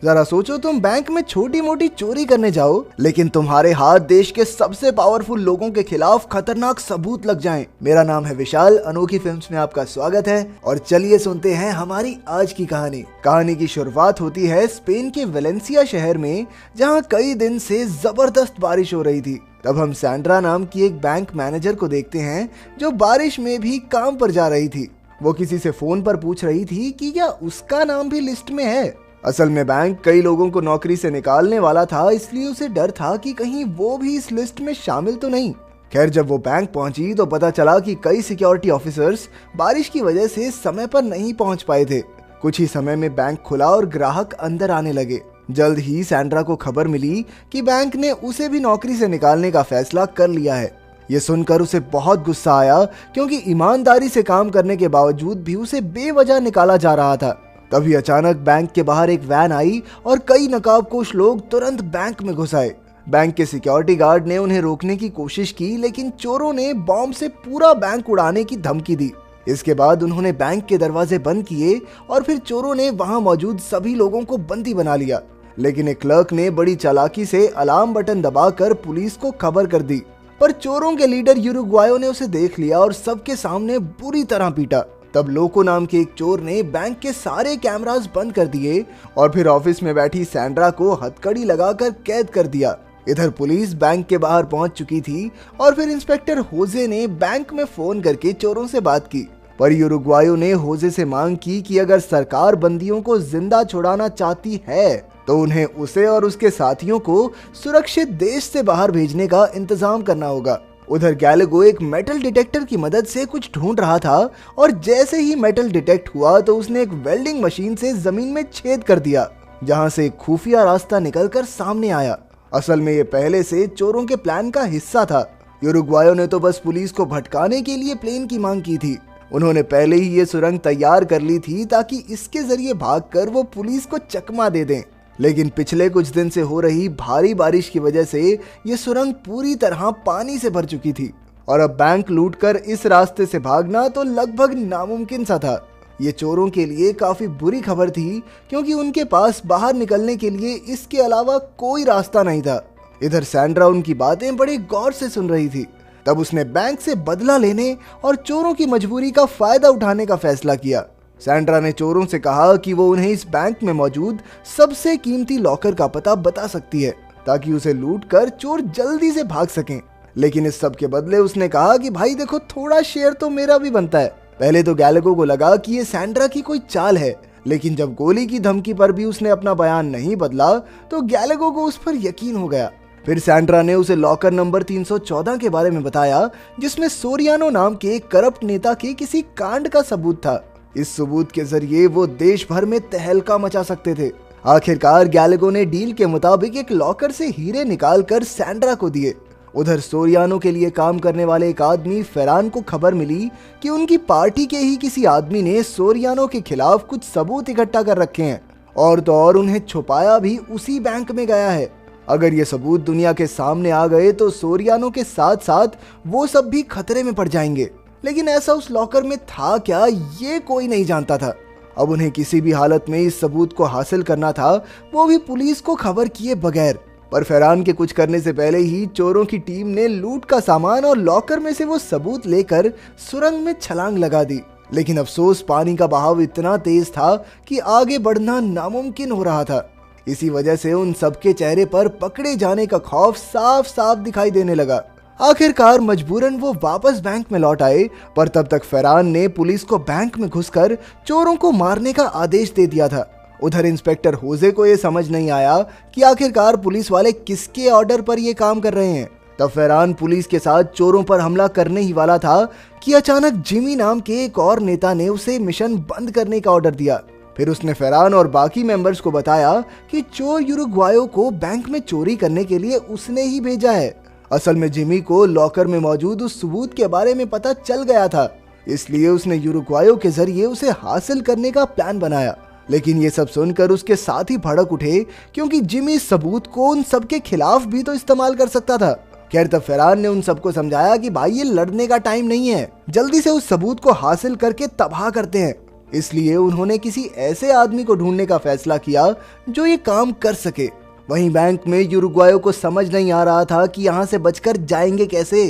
जरा सोचो, तुम बैंक में छोटी मोटी चोरी करने जाओ, लेकिन तुम्हारे हाथ देश के सबसे पावरफुल लोगों के खिलाफ खतरनाक सबूत लग जाएं। मेरा नाम है विशाल, अनोखी फिल्म्स में आपका स्वागत है और चलिए सुनते हैं हमारी आज की कहानी। कहानी की शुरुआत होती है स्पेन के वेलेंसिया शहर में, जहां कई दिन से जबरदस्त बारिश हो रही थी। तब हम सैंड्रा नाम की एक बैंक मैनेजर को देखते हैं जो बारिश में भी काम पर जा रही थी। वो किसी से फोन पर पूछ रही थी कि क्या उसका नाम भी लिस्ट में है। असल में बैंक कई लोगों को नौकरी से निकालने वाला था, इसलिए उसे डर था कि कहीं वो भी इस लिस्ट में शामिल तो नहीं। खैर, जब वो बैंक पहुंची तो पता चला कि कई सिक्योरिटी ऑफिसर्स बारिश की वजह से समय पर नहीं पहुंच पाए थे। कुछ ही समय में बैंक खुला और ग्राहक अंदर आने लगे। जल्द ही सैंड्रा को खबर मिली कि बैंक ने उसे भी नौकरी से निकालने का फैसला कर लिया है। ये सुनकर उसे बहुत गुस्सा आया, क्योंकि ईमानदारी से काम करने के बावजूद भी उसे बेवजह निकाला जा रहा था। तभी अचानक बैंक के बाहर एक वैन आई और कई नकाबपोश लोग तुरंत बैंक में घुस आए। बैंक के सिक्योरिटी गार्ड ने उन्हें रोकने की कोशिश की, लेकिन चोरों ने बॉम्ब से पूरा बैंक उड़ाने की धमकी दी। इसके बाद उन्होंने बैंक के दरवाजे बंद किए और फिर चोरों ने वहां मौजूद सभी लोगों को बंदी बना लिया। लेकिन एक क्लर्क ने बड़ी चालाकी से अलार्म बटन दबाकर पुलिस को खबर कर दी, पर चोरों के लीडर यूरुग्वायो ने उसे देख लिया और सबके सामने बुरी तरह पीटा। तब लोको नाम के एक चोर ने बैंक के सारे कैमरास बंद कर दिए और फिर ऑफिस में बैठी सैंड्रा को हथकड़ी लगाकर कैद कर दिया। इधर पुलिस बैंक के बाहर पहुंच चुकी थी और फिर इंस्पेक्टर होजे ने बैंक में फोन करके चोरों से बात की। पर यूरुग्वायो ने होजे से मांग की कि अगर सरकार बंदियों को जिंदा छुड़ाना चाहती है तो उन्हें उसे और उसके साथियों को सुरक्षित देश से बाहर भेजने का इंतजाम करना होगा। उधर गैलेगो एक मेटल डिटेक्टर की मदद से कुछ ढूंढ रहा था और जैसे ही मेटल डिटेक्ट हुआ तो उसने एक वेल्डिंग मशीन से जमीन में छेद कर दिया, जहां से एक खुफिया रास्ता निकलकर सामने आया। असल में ये पहले से चोरों के प्लान का हिस्सा था। यूरुग्वायो ने तो बस पुलिस को भटकाने के लिए प्लेन की मांग की थी। उन्होंने पहले ही ये सुरंग तैयार कर ली थी ताकि इसके जरिए भागकर वो पुलिस को चकमा दे दें। लेकिन पिछले कुछ दिन से हो रही भारी बारिश की वजह से ये सुरंग पूरी तरह पानी से भर चुकी थी और अब बैंक लूटकर इस रास्ते से भागना तो लगभग नामुमकिन सा था। ये चोरों के लिए काफी बुरी खबर थी, क्योंकि उनके पास बाहर निकलने के लिए इसके अलावा कोई रास्ता नहीं था। इधर सैंड्रा उनकी बातें बड़ी गौर से सुन रही थी। तब उसने बैंक से बदला लेने और चोरों की मजबूरी का फायदा उठाने का फैसला किया। सैंड्रा ने चोरों से कहा कि वो उन्हें इस बैंक में मौजूद सबसे कीमती लॉकर का पता बता सकती है, ताकि उसे लूट कर चोर जल्दी से भाग सकें। लेकिन इस सब के बदले उसने कहा कि भाई देखो, थोड़ा शेयर तो मेरा भी बनता है। पहले तो गैलेगो को लगा कि ये सैंड्रा की कोई चाल है, लेकिन जब गोली की धमकी पर भी उसने अपना बयान नहीं बदला तो गैलेगो को उस पर यकीन हो गया। फिर सैंड्रा ने उसे लॉकर नंबर 314 के बारे में बताया, जिसमें सोरियानो नाम के एक करप्ट नेता के किसी कांड का सबूत था। इस सबूत के जरिए वो देश भर में तहलका मचा सकते थे। आखिरकार गैलेगो ने डील के मुताबिक एक लॉकर से हीरे निकालकर सैंड्रा को दिए। उधर सोरियानो के लिए काम करने वाले एक आदमी फेरान को खबर मिली कि उनकी पार्टी के ही किसी आदमी ने सोरियानो के खिलाफ कुछ सबूत इकट्ठा कर रखे हैं और तो और उन्हें छुपाया भी उसी बैंक में गया है। अगर ये सबूत दुनिया के सामने आ गए तो सोरियानो के साथ साथ वो सब भी खतरे में पड़ जाएंगे। लेकिन ऐसा उस लॉकर में था क्या, ये कोई नहीं जानता था। अब उन्हें किसी भी हालत में इस सबूत को हासिल करना था, वो भी पुलिस को खबर किए बगैर। पर फेरान के कुछ करने से पहले ही चोरों की टीम ने लूट का सामान और लॉकर में से वो सबूत लेकर सुरंग में छलांग लगा दी। लेकिन अफसोस, पानी का बहाव इतना तेज था कि आगे बढ़ना नामुमकिन हो रहा था। इसी वजह से उन सबके चेहरे पर पकड़े जाने का खौफ साफ साफ दिखाई देने लगा। आखिरकार मजबूरन वो वापस बैंक में लौट आए, पर तब तक फेरान ने पुलिस को बैंक में घुसकर चोरों को मारने का आदेश दे दिया था। उधर इंस्पेक्टर होजे को ये समझ नहीं आया कि आखिरकार पुलिस वाले किसके ऑर्डर पर ये काम कर रहे हैं। तब फेरान पुलिस के साथ चोरों पर हमला करने ही वाला था कि अचानक जिमी नाम के एक और नेता ने उसे मिशन बंद करने का ऑर्डर दिया। फिर उसने फेरान और बाकी मेंबर्स को बताया कि चोर यूरुग्वायो को बैंक में चोरी करने के लिए उसने ही भेजा है। असल में जिमी को लॉकर में मौजूद उस सबूत के बारे में पता चल गया था, इसलिए उसने यूरुग्वायो के जरिए उसे हासिल करने का प्लान बनाया। लेकिन ये सब सुनकर उसके साथ ही भड़क उठे, क्योंकि जिमी सबूत को उन सबके खिलाफ भी तो इस्तेमाल कर सकता था। खैर, तब फेरान ने उन सबको समझाया कि भाई ये लड़ने का टाइम नहीं है, जल्दी से उस सबूत को हासिल करके तबाह करते हैं। इसलिए उन्होंने किसी ऐसे आदमी को ढूंढने का फैसला किया जो ये काम कर सके। वहीं बैंक में यूरुग्वायो को समझ नहीं आ रहा था कि यहाँ से बचकर जाएंगे कैसे।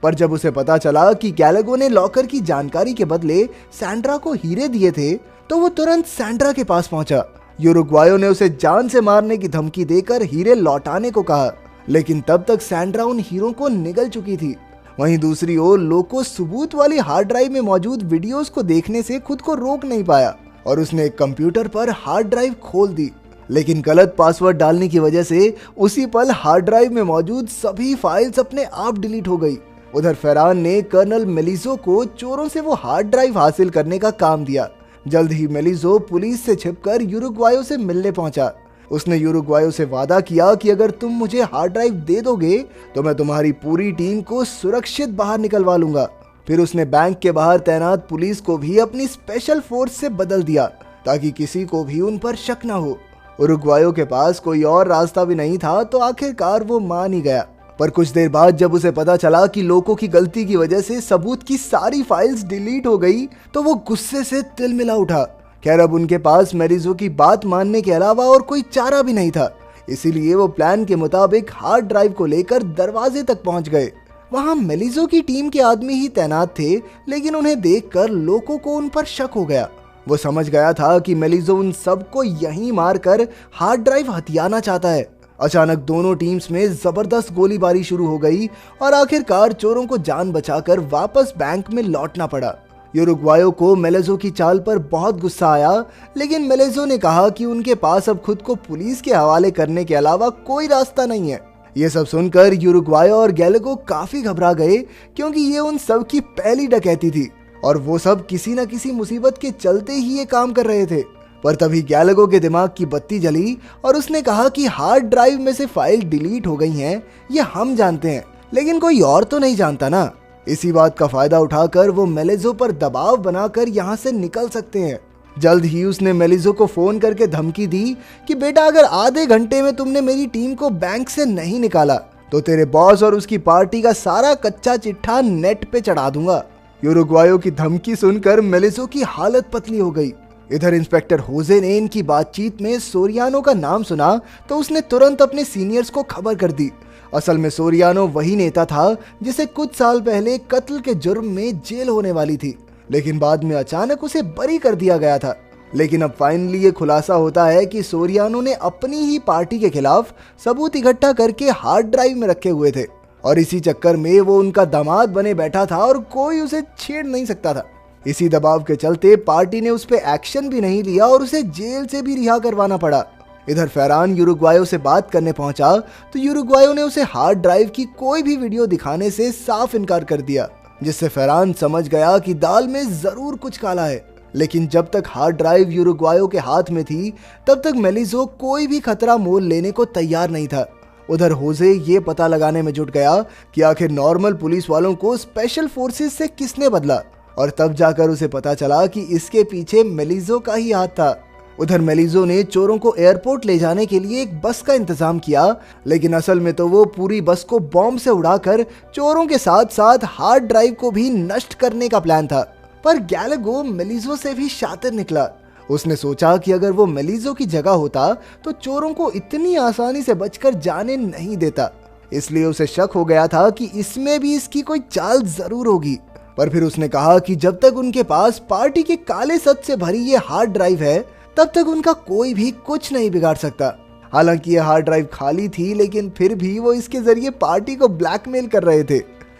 पर जब उसे पता चला कि गैलागो ने लॉकर की जानकारी के बदले सैंड्रा को हीरे दिए थे, तो वो तुरंत सैंड्रा के पास पहुंचा। यूरुग्वायो ने उसे जान से मारने की धमकी देकर हीरे लौटाने को कहा, लेकिन तब तक सैंड्रा उन हीरों को निगल चुकी थी। वहीं दूसरी ओर लोको सबूत वाली हार्ड ड्राइव में मौजूद वीडियोस को देखने से खुद को रोक नहीं पाया और उसने एक कंप्यूटर पर हार्ड ड्राइव खोल दी, लेकिन गलत पासवर्ड डालने की वजह से उसी पल हार्ड ड्राइव में मौजूद सभी फाइल्स अपने आप डिलीट हो गई। उधर फेरान ने कर्नल मेलिजो को चोरों से वो हार्ड ड्राइव हासिल करने का काम दिया। जल्द ही मेलिजो पुलिस से छिपकर यूरुग्वायो से मिलने पहुंचा। उसने यूरुग्वायो से वादा किया कि अगर तुम मुझे हार्ड ड्राइव दे दोगे तो मैं तुम्हारी पूरी टीम को सुरक्षित बाहर निकलवा लूंगा। फिर उसने बैंक के बाहर तैनात पुलिस को भी अपनी स्पेशल फोर्स से बदल दिया ताकि किसी को भी उन पर शक न हो। यूरुग्वायो के पास कोई और रास्ता भी नहीं था, तो आखिरकार वो मान ही गया। पर कुछ देर बाद जब उसे पता चला कि लोगों की गलती की वजह से सबूत की सारी फाइल्स डिलीट हो गई, तो वो गुस्से से तिलमिला उठा। खैर अब उनके पास मेलिजो की बात मानने के अलावा और कोई चारा भी नहीं था, इसीलिए वो प्लान के मुताबिक हार्ड ड्राइव को लेकर दरवाजे तक पहुंच गए। वहां मेलिजो की टीम के आदमी ही तैनात थे, लेकिन उन्हें देखकर लोगों को उन पर शक हो गया। वो समझ गया था कि मेलिजो उन सबको यहीं मारकर हार्ड ड्राइव हथियाना चाहता है। अचानक दोनों टीम्स में जबरदस्त गोलीबारी शुरू हो गई और आखिरकार चोरों को जान बचाकर वापस बैंक में लौटना पड़ा। यूरुग्वायो को मेलिजो की चाल पर बहुत गुस्सा आया, लेकिन मेलिजो ने कहा कि उनके पास अब खुद को पुलिस के हवाले करने के अलावा कोई रास्ता नहीं है। ये सब सुनकर यूरुग्वायो और गैलागो काफी घबरा गए, क्योंकि ये उन सब की पहली डकैती थी और वो सब किसी न किसी मुसीबत के चलते ही ये काम कर रहे थे। पर तभी गैलागो के दिमाग की बत्ती जली और उसने कहा कि हार्ड ड्राइव में से फाइल डिलीट हो गई हैं, ये हम जानते हैं, लेकिन कोई और तो नहीं जानता ना। इसी बात का फायदा उठाकर वो मेलिजो पर दबाव बनाकर यहाँ से निकल सकते हैं। जल्द ही उसने मेलिजो को फोन करके धमकी दी कि बेटा अगर आधे घंटे में तुमने मेरी टीम को बैंक से नहीं निकाला तो तेरे बॉस और उसकी पार्टी का सारा कच्चा चिट्ठा नेट पे चढ़ा दूंगा। यूरुग्वायो की धमकी सुनकर मेलिजो की हालत पतली हो गई। इधर इंस्पेक्टर होजे ने इनकी बातचीत में सोरियानो का नाम सुना तो उसने तुरंत अपने सीनियर्स को खबर कर दी। असल में सोरियानो वही नेता था जिसे कुछ साल पहले कत्ल के जुर्म में जेल होने वाली थी, लेकिन बाद में अचानक उसे बरी कर दिया गया था। लेकिन अब फाइनली ये खुलासा होता है कि सोरियानो ने अपनी ही पार्टी के खिलाफ सबूत इकट्ठा करके हार्ड ड्राइव में रखे हुए थे और इसी चक्कर में वो उनका दामाद बने बैठा था और कोई उसे छेड़ नहीं सकता था। इसी दबाव के चलते पार्टी ने उस पर एक्शन भी नहीं लिया और उसे जेल से भी रिहा करवाना पड़ा। इधर फेरान यूरुग्वायो से बात करने पहुंचा तो यूरुग्वायो ने उसे हार्ड ड्राइव की कोई भी वीडियो दिखाने से साफ इनकार कर दिया, जिससे फेरान समझ गया कि दाल में जरूर कुछ काला है। लेकिन जब तक हार्ड ड्राइव यूरुग्वायो के हाथ में थी तब तक मेलिजो कोई भी खतरा मोल लेने को तैयार नहीं था। उधर होजे ये पता लगाने में जुट गया कि आखिर नॉर्मल पुलिस वालों को स्पेशल फोर्सेस से किसने बदला, और तब जाकर उसे पता चला कि इसके पीछे मेलिजो का ही हाथ था। उधर मेलिजो ने चोरों को एयरपोर्ट ले जाने के लिए एक बस का इंतजाम किया, लेकिन असल में तो वो पूरी बस को बॉम्ब से उड़ाकर चोरों के साथ साथ हार्ड ड्राइव को भी नष्ट करने का प्लान था। पर गैलागो मेलिजो से भी शातिर निकला। उसने सोचा कि अगर वो मेलिजो की जगह होता तो चोरों को इतनी आसानी से बचकर जाने नहीं देता। इसलिए उसे शक हो गया था कि इसमें भी इसकी कोई चाल जरूर होगी। पर फिर उसने कहा कि जब तक उनके पास पार्टी के काले सच से भरी ये हार्ड ड्राइव है तब तक उनका कोई भी कुछ नहीं बिगाड़ सकता। हालांकि ये हार्ड ड्राइव खाली थी, लेकिन फिर भी वो इसके जरिए पार्टी को ब्लैकमेल कर रहे थे।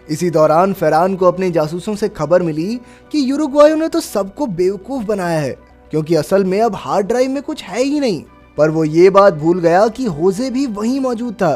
इसी दौरान फेरान को अपने जासूसों से खबर मिली कि यूरुग्वायो ने तो सबको बेवकूफ बनाया है, क्योंकि असल में अब हार्ड ड्राइव में कुछ है ही नहीं। पर वो ये बात भूल गया कि होजे भी वहीं मौजूद था।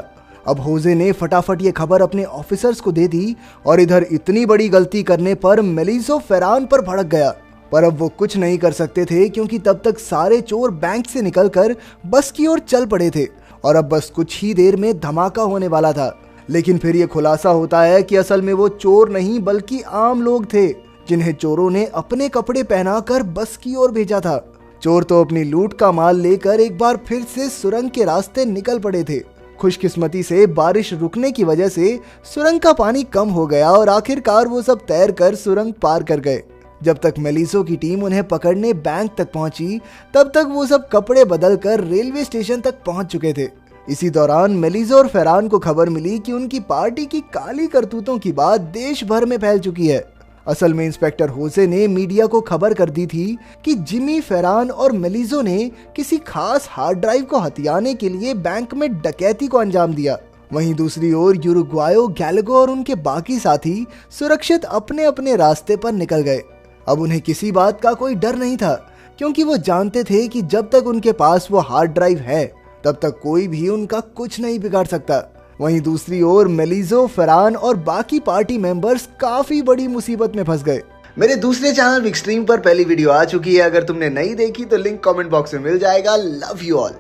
अब होजे ने फटाफट ये खबर अपने ऑफिसर्स को दे दी और इधर इतनी बड़ी गलती करने पर मेलिजो फेरान पर भड़क गया। पर अब वो कुछ नहीं कर सकते थे, क्योंकि तब तक सारे चोर बैंक से निकलकर बस की ओर चल पड़े थे और अब बस कुछ ही देर में धमाका होने वाला था। लेकिन फिर ये खुलासा होता है कि असल में वो चोर नहीं बल्कि आम लोग थे, जिन्हें चोरों ने अपने कपड़े पहनाकर बस की ओर भेजा था। चोर तो अपनी लूट का माल लेकर एक बार फिर से सुरंग के रास्ते निकल पड़े थे। खुशकिस्मती से बारिश रुकने की वजह से सुरंग का पानी कम हो गया और आखिरकार वो सब तैर कर सुरंग पार कर गए। जब तक मेलिसो की टीम उन्हें पकड़ने बैंक तक पहुंची, तब तक वो सब कपड़े बदलकर रेलवे स्टेशन तक पहुंच चुके थे। इसी दौरान मेलिसो और फेरान को खबर मिली कि उनकी पार्टी की काली करतूतों की बात देश भर में फैल चुकी है। असल में इंस्पेक्टर होसे ने मीडिया को खबर कर दी थी कि जिमी, फेरान और मेलिसो ने किसी खास हार्ड ड्राइव को हथियाने के लिए बैंक में डकैती को अंजाम दिया। वहीं दूसरी ओर यूरुग्वायो, गैलागो और उनके बाकी साथी सुरक्षित अपने अपने रास्ते पर निकल गए। अब उन्हें किसी बात का कोई डर नहीं था, क्योंकि वो जानते थे कि जब तक उनके पास वो हार्ड ड्राइव है, तब तक कोई भी उनका कुछ नहीं बिगाड़ सकता। वहीं दूसरी ओर मेलिसो, फेरान और बाकी पार्टी मेंबर्स काफी बड़ी मुसीबत में फंस गए। मेरे दूसरे चैनल बिग स्ट्रीम पर पहली वीडियो आ चुकी है, अगर तुमने नहीं देखी तो लिंक कमेंट बॉक्स में मिल जाएगा। Love you all.